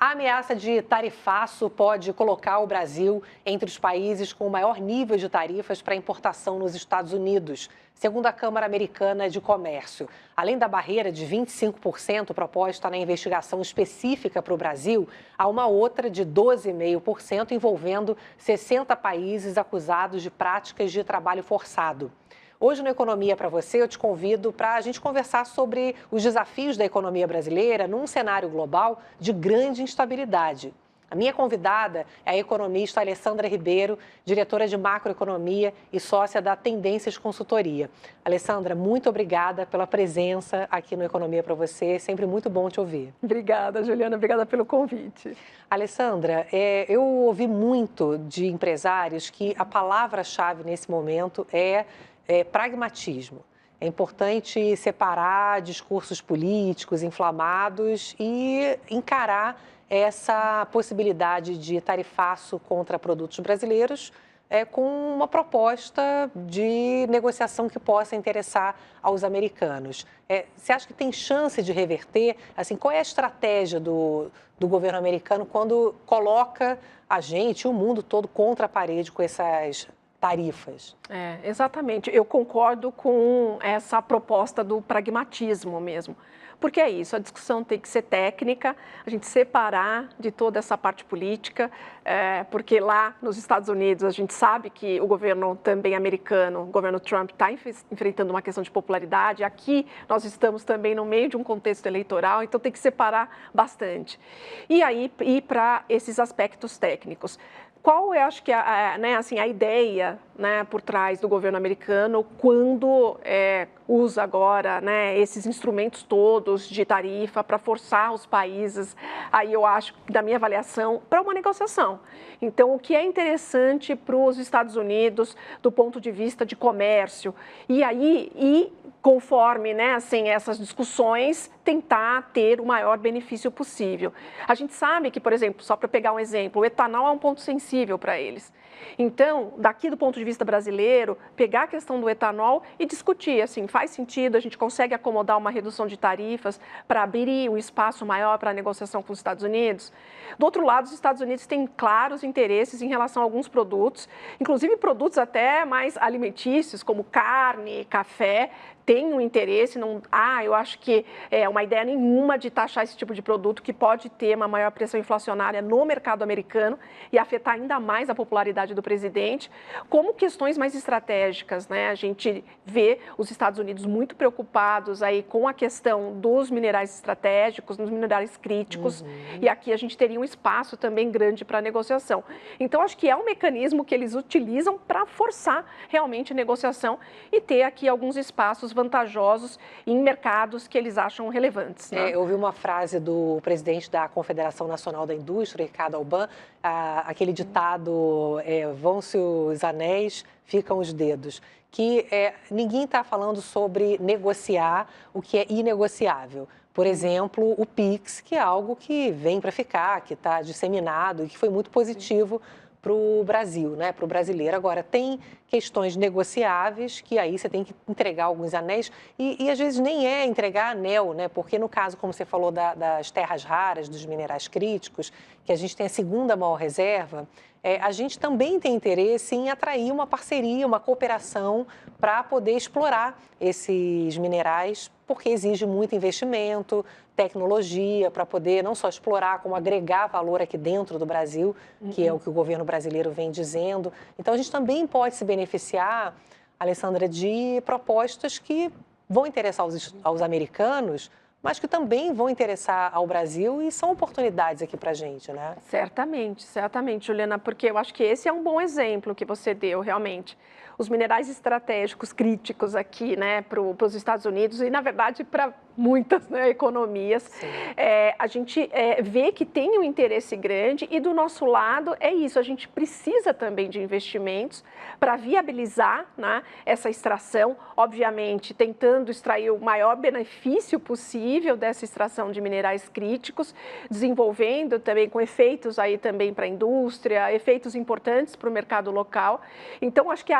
A ameaça de tarifaço pode colocar o Brasil entre os países com o maior nível de tarifas para importação nos Estados Unidos, segundo a Câmara Americana de Comércio. Além da barreira de 25% proposta na investigação específica para o Brasil, há uma outra de 12,5% envolvendo 60 países acusados de práticas de trabalho forçado. Hoje no Economia para Você, eu te convido para a gente conversar sobre os desafios da economia brasileira num cenário global de grande instabilidade. A minha convidada é a economista Alessandra Ribeiro, diretora de macroeconomia e sócia da Tendências Consultoria. Alessandra, muito obrigada pela presença aqui no Economia para Você, sempre muito bom te ouvir. Obrigada, Juliana, obrigada pelo convite. Alessandra, eu ouvi muito de empresários que a palavra-chave nesse momento é pragmatismo. É importante separar discursos políticos inflamados e encarar essa possibilidade de tarifaço contra produtos brasileiros com uma proposta de negociação que possa interessar aos americanos. Você acha que tem chance de reverter? Assim, qual é a estratégia do governo americano quando coloca a gente, o mundo todo, contra a parede com essas tarifas? Exatamente. Eu concordo com essa proposta do pragmatismo mesmo. Porque é isso, a discussão tem que ser técnica, a gente separar de toda essa parte política, porque lá nos Estados Unidos a gente sabe que o governo também americano, o governo Trump, está enfrentando uma questão de popularidade. Aqui nós estamos também no meio de um contexto eleitoral, então tem que separar bastante. E aí ir para esses aspectos técnicos. Qual eu acho que a ideia, né, por trás do governo americano quando usa agora, né, esses instrumentos todos de tarifa para forçar os países, aí eu acho, da minha avaliação, para uma negociação. Então, o que é interessante para os Estados Unidos do ponto de vista de comércio, e conforme, né, assim, essas discussões, tentar ter o maior benefício possível. A gente sabe que, por exemplo, só para pegar um exemplo, o etanol é um ponto sensível para eles. Então, daqui do ponto de vista brasileiro, pegar a questão do etanol e discutir, assim, faz sentido, a gente consegue acomodar uma redução de tarifas para abrir um espaço maior para a negociação com os Estados Unidos. Do outro lado, os Estados Unidos têm claros interesses em relação a alguns produtos, inclusive produtos até mais alimentícios, como carne, café, tem um interesse, eu acho que é uma ideia nenhuma de taxar esse tipo de produto que pode ter uma maior pressão inflacionária no mercado americano e afetar ainda mais a popularidade do presidente, como questões mais estratégicas, né? A gente vê os Estados Unidos muito preocupados aí com a questão dos minerais estratégicos, dos minerais críticos, e aqui a gente teria um espaço também grande para negociação. Então, acho que é um mecanismo que eles utilizam para forçar realmente a negociação e ter aqui alguns espaços vantajosos em mercados que eles acham relevantes. Né? Eu ouvi uma frase do presidente da Confederação Nacional da Indústria, Ricardo Alban, aquele ditado, vão-se os anéis, ficam os dedos, que ninguém está falando sobre negociar o que é inegociável. Por exemplo, o PIX, que é algo que vem para ficar, que está disseminado e que foi muito positivo para o Brasil, né, para o brasileiro. Agora, tem questões negociáveis que aí você tem que entregar alguns anéis e às vezes nem é entregar anel, né, porque no caso, como você falou, das terras raras, dos minerais críticos, que a gente tem a segunda maior reserva, a gente também tem interesse em atrair uma parceria, uma cooperação para poder explorar esses minerais, porque exige muito investimento, tecnologia, para poder não só explorar, como agregar valor aqui dentro do Brasil, que é o que o governo brasileiro vem dizendo. Então, a gente também pode se beneficiar, Alessandra, de propostas que vão interessar aos americanos, mas que também vão interessar ao Brasil e são oportunidades aqui para a gente, né? Certamente, Juliana, porque eu acho que esse é um bom exemplo que você deu, realmente. Os minerais estratégicos críticos aqui, né, para os Estados Unidos e, na verdade, para muitas, né, economias, a gente vê que tem um interesse grande e, do nosso lado, é isso, a gente precisa também de investimentos para viabilizar, né, essa extração, obviamente, tentando extrair o maior benefício possível dessa extração de minerais críticos, desenvolvendo também com efeitos aí também para a indústria, efeitos importantes para o mercado local. Então, acho que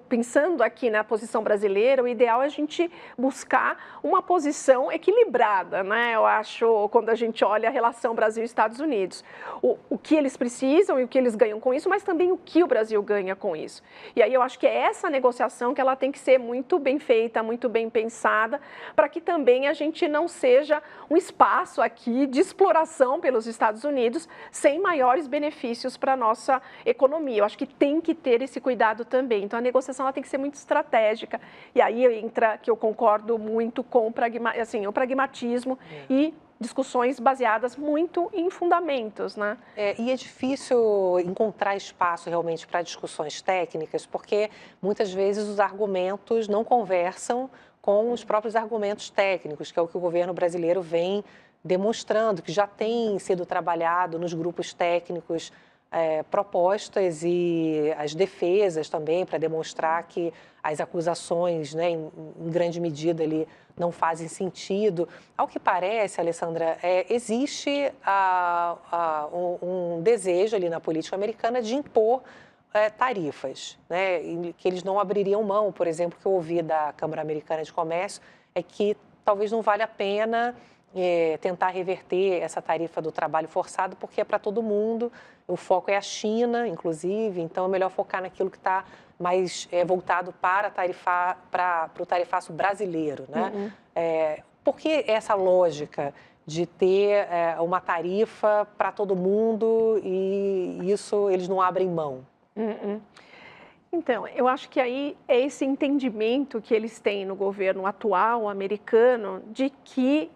pensando aqui na posição brasileira, o ideal é a gente buscar uma uma posição equilibrada, né? Eu acho, quando a gente olha a relação Brasil e Estados Unidos, o que eles precisam e o que eles ganham com isso, mas também o que o Brasil ganha com isso. E aí eu acho que é essa negociação que ela tem que ser muito bem feita, muito bem pensada, para que também a gente não seja um espaço aqui de exploração pelos Estados Unidos sem maiores benefícios para a nossa economia. Eu acho que tem que ter esse cuidado também. Então, a negociação ela tem que ser muito estratégica. E aí entra, que eu concordo muito com o pragmatismo e discussões baseadas muito em fundamentos, né? E é difícil encontrar espaço realmente para discussões técnicas, porque muitas vezes os argumentos não conversam com os próprios argumentos técnicos, que é o que o governo brasileiro vem demonstrando, que já tem sido trabalhado nos grupos técnicos, propostas e as defesas também, para demonstrar que as acusações, né, em grande medida, ali, não fazem sentido. Ao que parece, Alessandra, existe um desejo ali na política americana de impor tarifas, né, que eles não abririam mão. Por exemplo, o que eu ouvi da Câmara Americana de Comércio é que talvez não valha a pena tentar reverter essa tarifa do trabalho forçado, porque é para todo mundo, o foco é a China, inclusive, então é melhor focar naquilo que está mais voltado para o tarifaço brasileiro, né? Por que essa lógica de ter uma tarifa para todo mundo e isso eles não abrem mão? Então, eu acho que aí é esse entendimento que eles têm no governo atual americano de que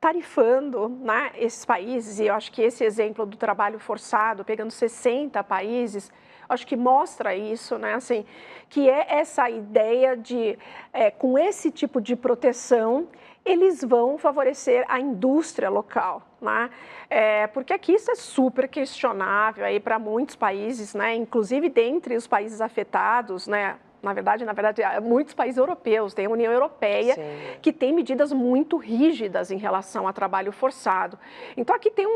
tarifando, né, esses países, e eu acho que esse exemplo do trabalho forçado, pegando 60 países, acho que mostra isso, né, assim, que é essa ideia de, com esse tipo de proteção, eles vão favorecer a indústria local, né? Porque aqui isso é super questionável aí para muitos países, né, inclusive dentre os países afetados, né? Na verdade, muitos países europeus, tem a União Europeia, sim, que tem medidas muito rígidas em relação ao trabalho forçado. Então, aqui tem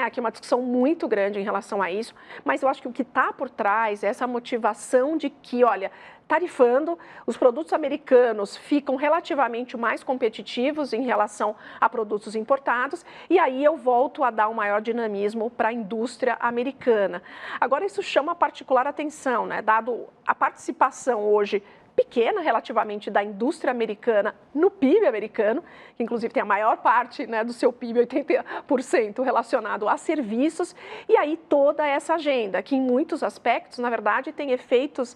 aqui uma discussão muito grande em relação a isso, mas eu acho que o que está por trás é essa motivação de que, olha, tarifando, os produtos americanos ficam relativamente mais competitivos em relação a produtos importados, e aí eu volto a dar um maior dinamismo para a indústria americana. Agora, isso chama particular atenção, né? Dado a participação hoje pequena relativamente da indústria americana no PIB americano, que inclusive tem a maior parte, né, do seu PIB, 80% relacionado a serviços, e aí toda essa agenda, que em muitos aspectos, na verdade, tem efeitos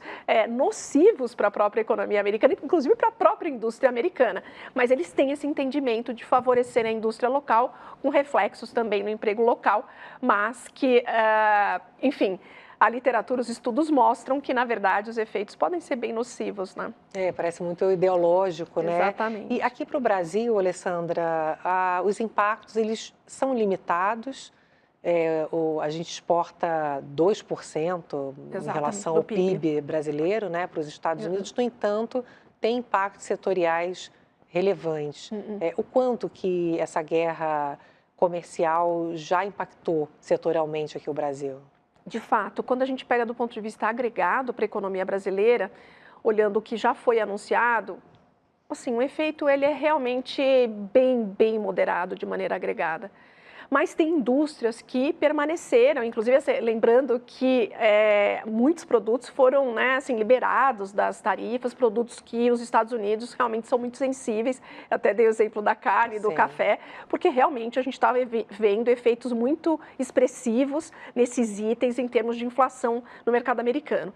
nocivos para a própria economia americana, inclusive para a própria indústria americana, mas eles têm esse entendimento de favorecer a indústria local, com reflexos também no emprego local, mas que, enfim, a literatura, os estudos mostram que, na verdade, os efeitos podem ser bem nocivos, né? Parece muito ideológico, né? Exatamente. E aqui para o Brasil, Alessandra, os impactos, eles são limitados. A gente exporta 2% em relação ao PIB brasileiro, né, para os Estados Unidos. No entanto, tem impactos setoriais relevantes. O quanto que essa guerra comercial já impactou setorialmente aqui o Brasil? De fato, quando a gente pega do ponto de vista agregado para a economia brasileira, olhando o que já foi anunciado, assim, o efeito ele é realmente bem moderado de maneira agregada. Mas tem indústrias que permaneceram, inclusive assim, lembrando que muitos produtos foram, né, assim, liberados das tarifas, produtos que os Estados Unidos realmente são muito sensíveis, até dei o exemplo da carne, do café, porque realmente a gente estava vendo efeitos muito expressivos nesses itens em termos de inflação no mercado americano.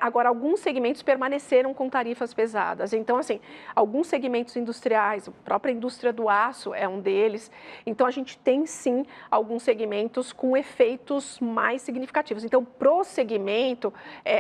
Agora, alguns segmentos permaneceram com tarifas pesadas, então, assim, alguns segmentos industriais, a própria indústria do aço é um deles, então a gente tem sim alguns segmentos com efeitos mais significativos. Então, pro segmento,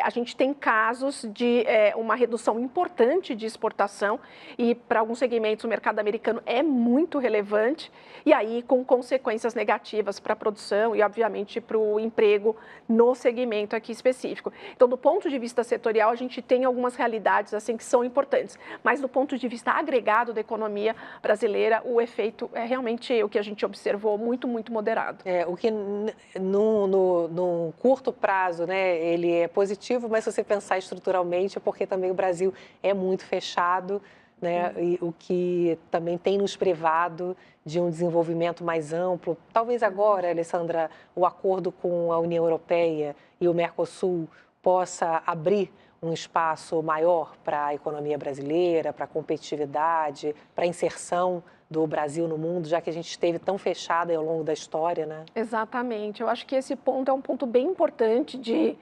a gente tem casos de uma redução importante de exportação e para alguns segmentos o mercado americano é muito relevante e aí com consequências negativas para a produção e, obviamente, para o emprego no segmento aqui específico. Então, do ponto de vista setorial, a gente tem algumas realidades assim que são importantes, mas do ponto de vista agregado da economia brasileira, o efeito é realmente o que a gente observou muito moderado. O que no curto prazo, né, ele é positivo, mas se você pensar estruturalmente, é porque também o Brasil é muito fechado, né? E o que também tem nos privado de um desenvolvimento mais amplo. Talvez agora, Alessandra, o acordo com a União Europeia e o Mercosul possa abrir um espaço maior para a economia brasileira, para a competitividade, para a inserção do Brasil no mundo, já que a gente esteve tão fechada ao longo da história, né? Exatamente. Eu acho que esse ponto é um ponto bem importante de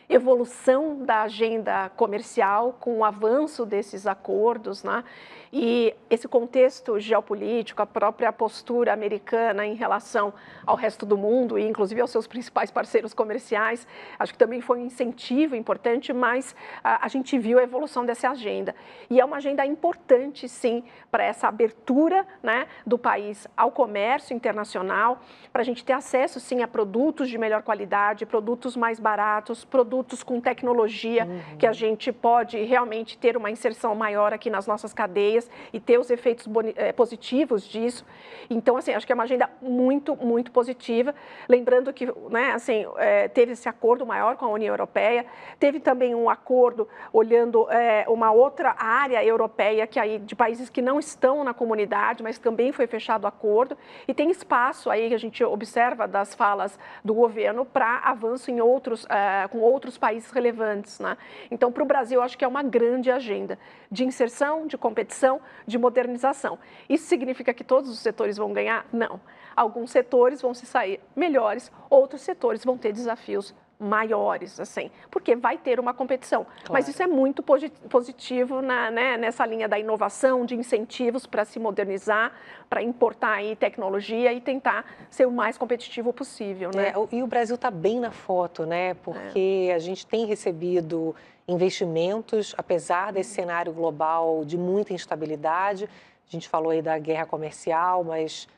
evolução da agenda comercial com o avanço desses acordos, né? E esse contexto geopolítico, a própria postura americana em relação ao resto do mundo e inclusive aos seus principais parceiros comerciais, acho que também foi um incentivo importante, mas a gente viu a evolução dessa agenda. E é uma agenda importante, sim, para essa abertura, né, do país ao comércio internacional, para a gente ter acesso, sim, a produtos de melhor qualidade, produtos mais baratos, produtos com tecnologia, que a gente pode realmente ter uma inserção maior aqui nas nossas cadeias e ter os efeitos positivos disso. Então, assim, acho que é uma agenda muito, muito positiva. Lembrando que, né, assim, teve esse acordo maior com a União Europeia, teve também um acordo olhando uma outra área europeia, que aí de países que não estão na comunidade, mas também foi fechado o acordo, e tem espaço aí que a gente observa das falas do governo para avanço em outros, com outros países relevantes, né? Então, para o Brasil, acho que é uma grande agenda de inserção, de competição, de modernização. Isso significa que todos os setores vão ganhar? Não. Alguns setores vão se sair melhores, outros setores vão ter desafios maiores, assim, porque vai ter uma competição. Claro. Mas isso é muito positivo nessa linha da inovação, de incentivos para se modernizar, para importar aí tecnologia e tentar ser o mais competitivo possível, né? E o Brasil está bem na foto, né? Porque a gente tem recebido investimentos, apesar desse cenário global de muita instabilidade. A gente falou aí da guerra comercial, mas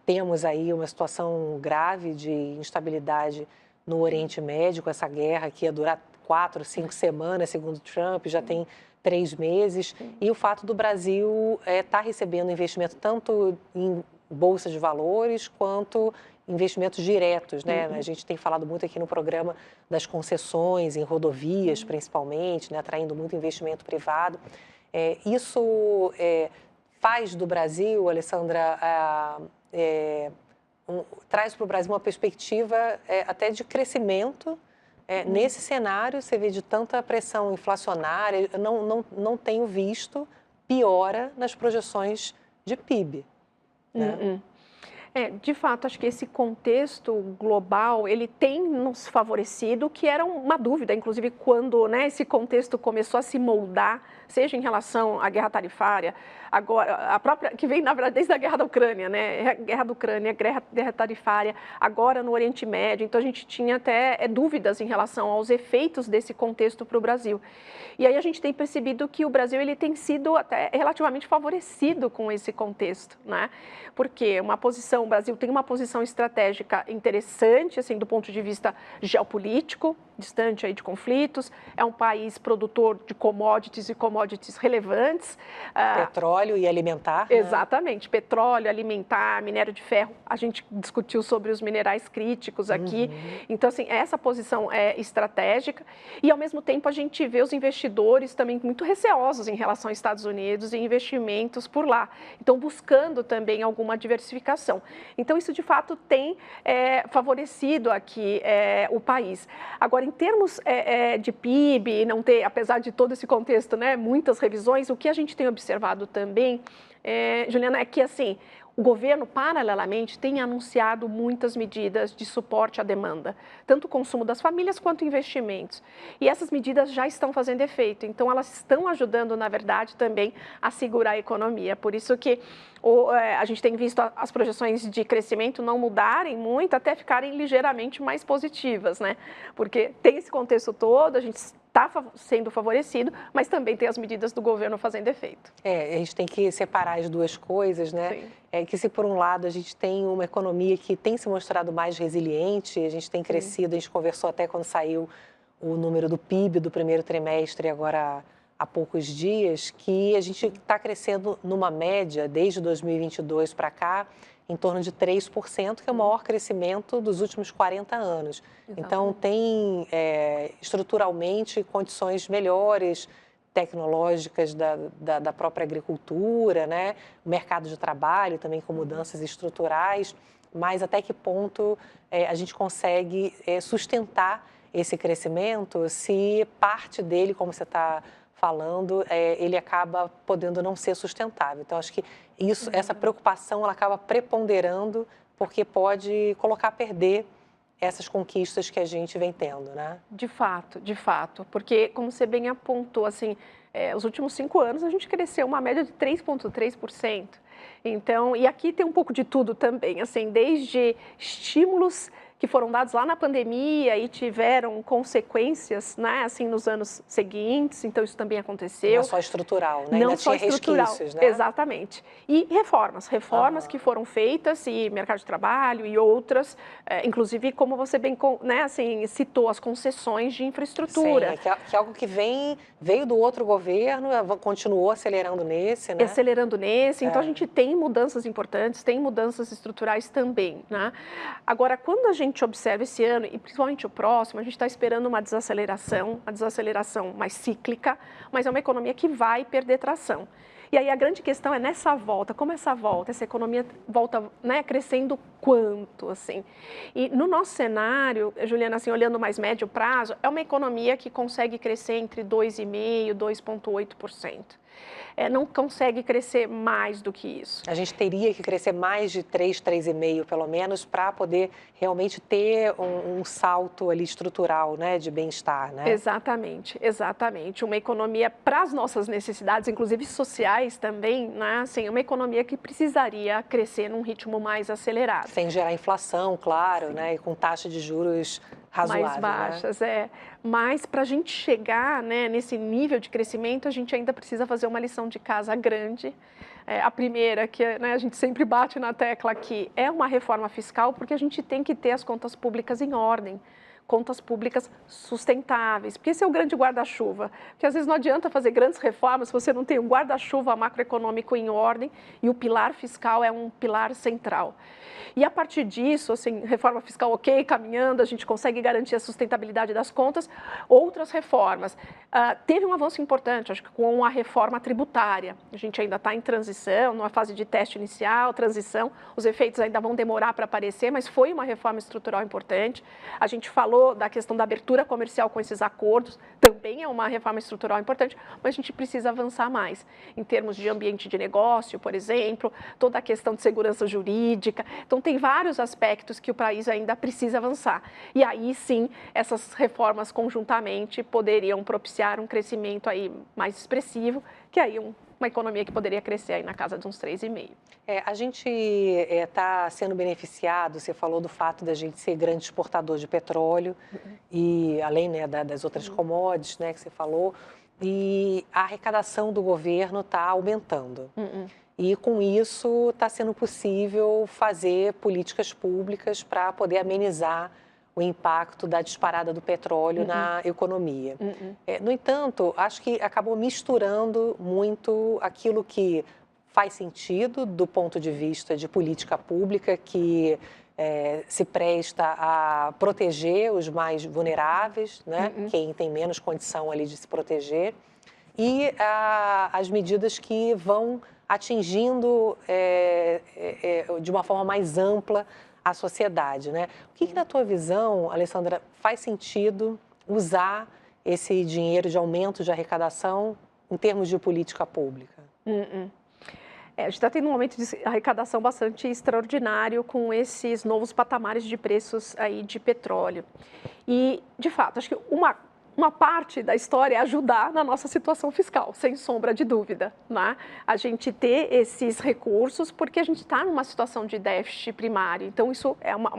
temos aí uma situação grave de instabilidade no Oriente Médio, com essa guerra que ia durar 4, 5 semanas, segundo Trump, já tem 3 meses. E o fato do Brasil estar recebendo investimento tanto em bolsa de valores quanto investimentos diretos, né? A gente tem falado muito aqui no programa das concessões em rodovias, principalmente, né? Atraindo muito investimento privado. Isso faz do Brasil, Alessandra, traz para o Brasil uma perspectiva até de crescimento. Nesse cenário, você vê de tanta pressão inflacionária, eu não tenho visto piora nas projeções de PIB. Né? De fato, acho que esse contexto global, ele tem nos favorecido, que era uma dúvida, inclusive, quando, né, esse contexto começou a se moldar, seja em relação à guerra tarifária, agora, a própria, que vem, na verdade, desde a guerra da Ucrânia, né, guerra da Ucrânia, guerra tarifária, agora no Oriente Médio, então a gente tinha até dúvidas em relação aos efeitos desse contexto para o Brasil. E aí a gente tem percebido que o Brasil, ele tem sido até relativamente favorecido com esse contexto, né, porque o Brasil tem uma posição estratégica interessante, assim, do ponto de vista geopolítico, distante aí de conflitos, é um país produtor de commodities e commodities relevantes. Petróleo e alimentar. Exatamente, né? Petróleo, alimentar, minério de ferro, a gente discutiu sobre os minerais críticos aqui, então assim, essa posição é estratégica e ao mesmo tempo a gente vê os investidores também muito receosos em relação aos Estados Unidos e investimentos por lá, então buscando também alguma diversificação. Então isso de fato tem favorecido aqui o país. Agora, em termos de PIB, não ter, apesar de todo esse contexto, né, muitas revisões, o que a gente tem observado também, Juliana, é que assim, o governo, paralelamente, tem anunciado muitas medidas de suporte à demanda, tanto o consumo das famílias quanto investimentos. E essas medidas já estão fazendo efeito, então elas estão ajudando, na verdade, também a segurar a economia. Por isso que a gente tem visto as projeções de crescimento não mudarem muito, até ficarem ligeiramente mais positivas, né? Porque tem esse contexto todo, a gente está sendo favorecido, mas também tem as medidas do governo fazendo efeito. A gente tem que separar as duas coisas, né? Sim. Que se por um lado a gente tem uma economia que tem se mostrado mais resiliente, a gente tem crescido, a gente conversou até quando saiu o número do PIB do primeiro trimestre, agora há poucos dias, que a gente está crescendo numa média, desde 2022 para cá, em torno de 3%, que é o maior crescimento dos últimos 40 anos. Exatamente. Então, tem estruturalmente condições melhores, tecnológicas da própria agricultura, né? O mercado de trabalho também com mudanças estruturais, mas até que ponto a gente consegue sustentar esse crescimento se parte dele, como você está falando, ele acaba podendo não ser sustentável. Então, acho que essa preocupação ela acaba preponderando porque pode colocar a perder essas conquistas que a gente vem tendo, né? De fato, porque como você bem apontou, assim, os últimos 5 anos a gente cresceu uma média de 3,3%. Então, e aqui tem um pouco de tudo também, assim, desde estímulos que foram dados lá na pandemia e tiveram consequências, né, assim, nos anos seguintes, então isso também aconteceu. Não é só estrutural, né? Não Ainda só tinha estrutural, resquícios, né? exatamente. E reformas que foram feitas, e mercado de trabalho e outras, inclusive como você bem, né, assim, citou, as concessões de infraestrutura. Sim, que é algo que veio do outro governo, continuou acelerando nesse, né? Acelerando nesse, então a gente tem mudanças importantes, tem mudanças estruturais também, né? Agora, quando a gente observa esse ano, e principalmente o próximo, a gente está esperando uma desaceleração mais cíclica, mas é uma economia que vai perder tração. E aí a grande questão é nessa volta, como essa economia volta, né, crescendo quanto, assim. E no nosso cenário, Juliana, assim, olhando mais médio prazo, é uma economia que consegue crescer entre 2,5% e 2,8%. Não consegue crescer mais do que isso. A gente teria que crescer mais de 3,5% pelo menos, para poder realmente ter um salto ali estrutural, né, de bem-estar, né? Exatamente. Uma economia para as nossas necessidades, inclusive sociais também, né? Assim, uma economia que precisaria crescer num ritmo mais acelerado. Sem gerar inflação, claro, né? E com taxa de juros razoável, mais baixas, né? Mas para a gente chegar, né, nesse nível de crescimento, a gente ainda precisa fazer uma lição de casa grande. A primeira, que, né, a gente sempre bate na tecla aqui, é uma reforma fiscal, porque a gente tem que ter as contas públicas em ordem. Contas públicas sustentáveis, porque esse é o grande guarda-chuva, porque às vezes não adianta fazer grandes reformas se você não tem um guarda-chuva macroeconômico em ordem, e o pilar fiscal é um pilar central. E a partir disso, assim, reforma fiscal ok, caminhando, a gente consegue garantir a sustentabilidade das contas. Outras reformas. Teve um avanço importante, acho que com a reforma tributária. A gente ainda está em transição, numa fase de teste inicial, transição, os efeitos ainda vão demorar para aparecer, mas foi uma reforma estrutural importante. A gente falou da questão da abertura comercial com esses acordos, também é uma reforma estrutural importante, mas a gente precisa avançar mais, em termos de ambiente de negócio, por exemplo, toda a questão de segurança jurídica. Então, tem vários aspectos que o país ainda precisa avançar. E aí, sim, essas reformas conjuntamente poderiam propiciar um crescimento aí mais expressivo, que aí uma economia que poderia crescer aí na casa de uns 3,5%. A gente está sendo beneficiado, você falou do fato da gente ser grande exportador de petróleo, e além, né, das outras commodities, né, que você falou, e a arrecadação do governo está aumentando. E com isso está sendo possível fazer políticas públicas para poder amenizar o impacto da disparada do petróleo na economia. No entanto, acho que acabou misturando muito aquilo que faz sentido do ponto de vista de política pública, que se presta a proteger os mais vulneráveis, né? Quem tem menos condição ali de se proteger, e as medidas que vão atingindo de uma forma mais ampla a sociedade, né? O que na tua visão, Alessandra, faz sentido usar esse dinheiro de aumento de arrecadação em termos de política pública? A gente está tendo um momento de arrecadação bastante extraordinário com esses novos patamares de preços aí de petróleo. E, de fato, acho que uma parte da história é ajudar na nossa situação fiscal, sem sombra de dúvida, né? A gente ter esses recursos, porque a gente está numa situação de déficit primário, então isso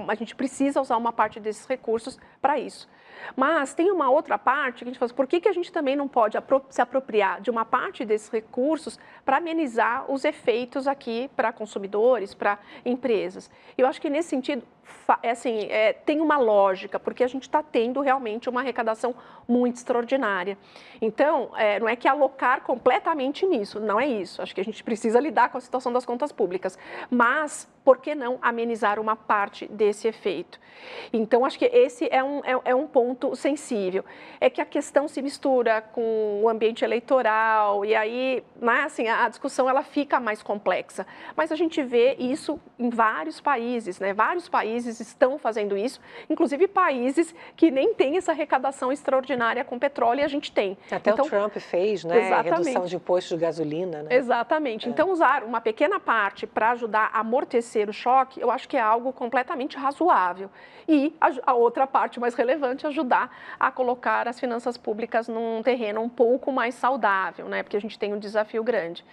a gente precisa usar uma parte desses recursos para isso. Mas tem uma outra parte que a gente fala, por que a gente também não pode se apropriar de uma parte desses recursos para amenizar os efeitos aqui para consumidores, para empresas? Eu acho que nesse sentido, tem uma lógica, porque a gente está tendo realmente uma arrecadação muito extraordinária. Então, não é que alocar completamente nisso, não é isso. Acho que a gente precisa lidar com a situação das contas públicas, mas por que não amenizar uma parte desse efeito? Então, acho que esse é um ponto sensível. É que a questão se mistura com o ambiente eleitoral e aí, né, assim, a discussão ela fica mais complexa. Mas a gente vê isso em vários países, né? Vários países estão fazendo isso, inclusive países que nem têm essa arrecadação extraordinária com petróleo e a gente tem. Até então, o Trump fez, né? Exatamente. Redução de imposto de gasolina, né? Exatamente. Então, usar uma pequena parte para ajudar a amortecer o choque, eu acho que é algo completamente razoável. E a outra parte mais relevante é ajudar a colocar as finanças públicas num terreno um pouco mais saudável, né? Porque a gente tem um desafio grande.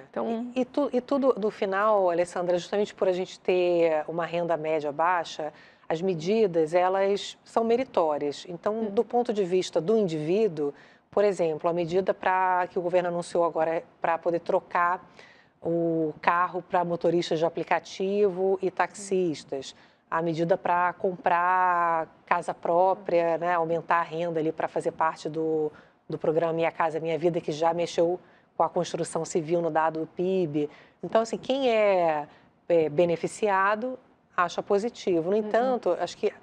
Então... E tudo, no final, Alessandra, justamente por a gente ter uma renda média baixa, as medidas, elas são meritórias. Então, do ponto de vista do indivíduo, por exemplo, a medida que o governo anunciou agora para poder trocar o carro para motoristas de aplicativo e taxistas, a medida para comprar casa própria, né, aumentar a renda ali para fazer parte do programa Minha Casa Minha Vida, que já mexeu com a construção civil no dado do PIB. Então, assim, quem é beneficiado acha positivo. No entanto, acho que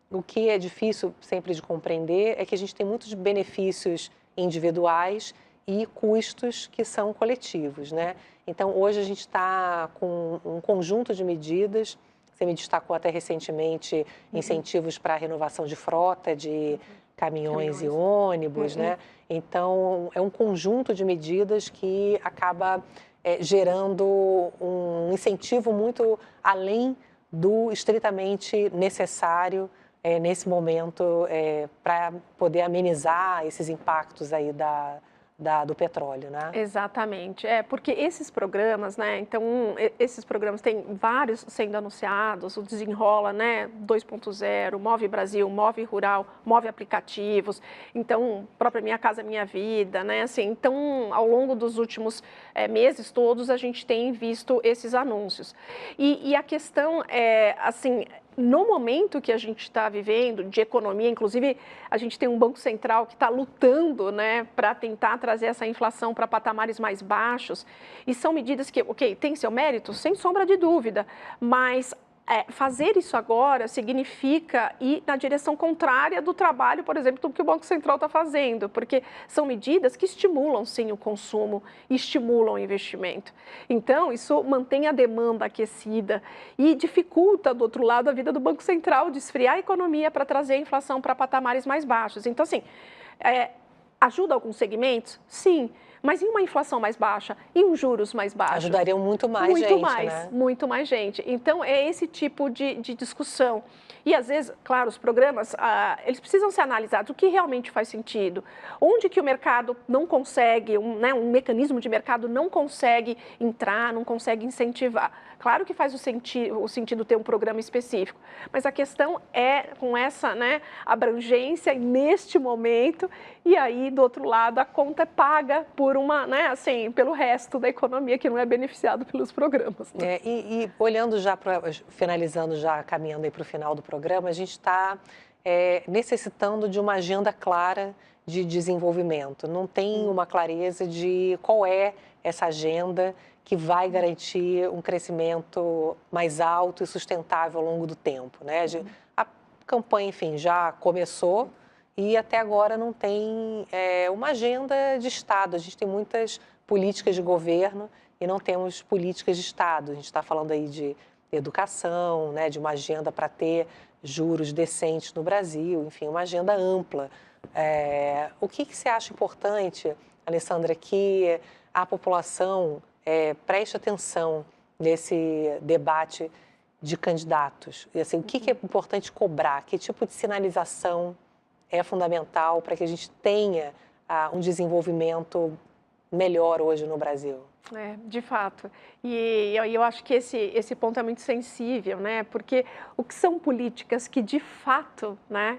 o que é difícil sempre de compreender é que a gente tem muitos benefícios individuais e custos que são coletivos, né? Então, hoje a gente está com um conjunto de medidas, você me destacou até recentemente incentivos para a renovação de frota de caminhões e ônibus, né? Então, é um conjunto de medidas que acaba gerando um incentivo muito além do estritamente necessário nesse momento para poder amenizar esses impactos aí do petróleo, né? Exatamente, porque esses programas, né, então esses programas tem vários sendo anunciados, o Desenrola, né, 2.0, Move Brasil, Move Rural, Move Aplicativos, então, própria Minha Casa Minha Vida, né, assim, então, ao longo dos últimos meses todos, a gente tem visto esses anúncios. E a questão é, assim, no momento que a gente está vivendo de economia, inclusive a gente tem um Banco Central que está lutando, né, para tentar trazer essa inflação para patamares mais baixos, e são medidas que, ok, tem seu mérito, sem sombra de dúvida, mas fazer isso agora significa ir na direção contrária do trabalho, por exemplo, do que o Banco Central está fazendo, porque são medidas que estimulam, sim, o consumo, estimulam o investimento. Então, isso mantém a demanda aquecida e dificulta, do outro lado, a vida do Banco Central de esfriar a economia para trazer a inflação para patamares mais baixos. Então, assim, ajuda alguns segmentos? Sim. Mas em uma inflação mais baixa, e um juros mais baixos? Ajudariam muito mais gente, né? Muito mais gente. Então, é esse tipo de discussão. E, às vezes, claro, os programas, eles precisam ser analisados. O que realmente faz sentido? Onde que o mercado não consegue, um mecanismo de mercado não consegue entrar, não consegue incentivar? Claro que faz o sentido ter um programa específico, mas a questão é com essa, né, abrangência neste momento, e aí, do outro lado, a conta é paga por pelo resto da economia que não é beneficiado pelos programas. E olhando já finalizando, já caminhando aí para o final do programa, a gente está necessitando de uma agenda clara de desenvolvimento. Não tem uma clareza de qual é essa agenda que vai garantir um crescimento mais alto e sustentável ao longo do tempo, né? A campanha, enfim, já começou e até agora não tem uma agenda de Estado. A gente tem muitas políticas de governo e não temos políticas de Estado. A gente está falando aí de educação, né, de uma agenda para ter juros decentes no Brasil, enfim, uma agenda ampla. O que você acha importante, Alessandra, que a população preste atenção nesse debate de candidatos? E, assim, o que é importante cobrar? Que tipo de sinalização é fundamental para que a gente tenha um desenvolvimento melhor hoje no Brasil? De fato. E eu acho que esse ponto é muito sensível, né? Porque o que são políticas que, de fato, né,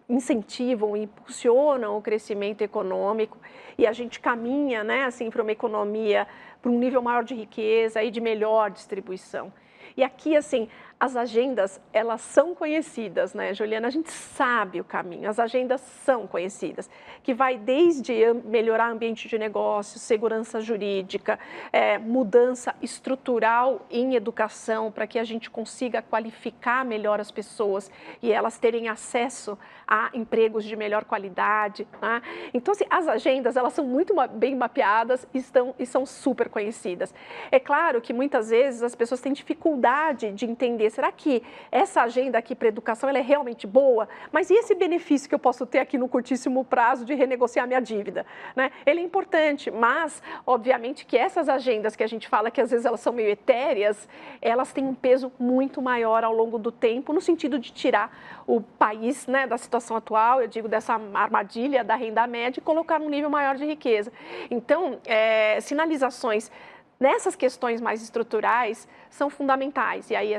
incentivam e impulsionam o crescimento econômico e a gente caminha, né, assim, para uma economia, para um nível maior de riqueza e de melhor distribuição. E aqui, assim, As agendas, elas são conhecidas, né, Juliana? A gente sabe o caminho, as agendas são conhecidas, que vai desde melhorar ambiente de negócio, segurança jurídica, mudança estrutural em educação, para que a gente consiga qualificar melhor as pessoas e elas terem acesso a empregos de melhor qualidade, né? Então, assim, as agendas, elas são muito bem mapeadas e são super conhecidas. É claro que muitas vezes as pessoas têm dificuldade de entender, será que essa agenda aqui para a educação ela é realmente boa? Mas e esse benefício que eu posso ter aqui no curtíssimo prazo de renegociar minha dívida, né? Ele é importante, mas obviamente que essas agendas que a gente fala que às vezes elas são meio etéreas, elas têm um peso muito maior ao longo do tempo, no sentido de tirar o país, né, da situação atual, eu digo dessa armadilha da renda média e colocar num nível maior de riqueza. Então, sinalizações nessas questões mais estruturais são fundamentais, e aí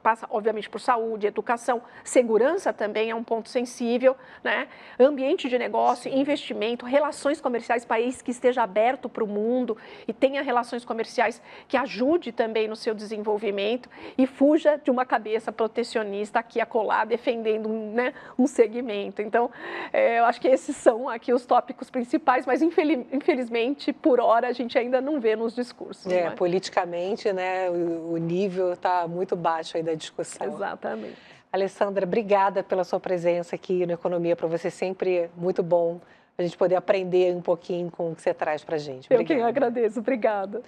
passa obviamente por saúde, educação, segurança também é um ponto sensível, né? Ambiente de negócio, investimento, relações comerciais, país que esteja aberto para o mundo e tenha relações comerciais que ajude também no seu desenvolvimento e fuja de uma cabeça protecionista aqui acolá defendendo, né, um segmento. Então, eu acho que esses são aqui os tópicos principais, mas infelizmente, por hora, a gente ainda não vê nos discursos. Politicamente, né, o nível está muito baixo aí da discussão. Exatamente. Alessandra, obrigada pela sua presença aqui no Economia, para você sempre muito bom a gente poder aprender um pouquinho com o que você traz para a gente. Obrigada. Eu quem agradeço, obrigada.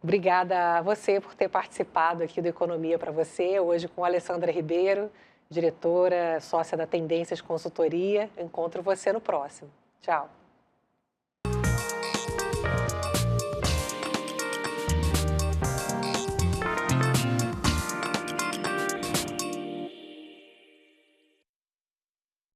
Obrigada a você por ter participado aqui do Economia para você, hoje com a Alessandra Ribeiro, diretora, sócia da Tendências Consultoria. Encontro você no próximo. Tchau.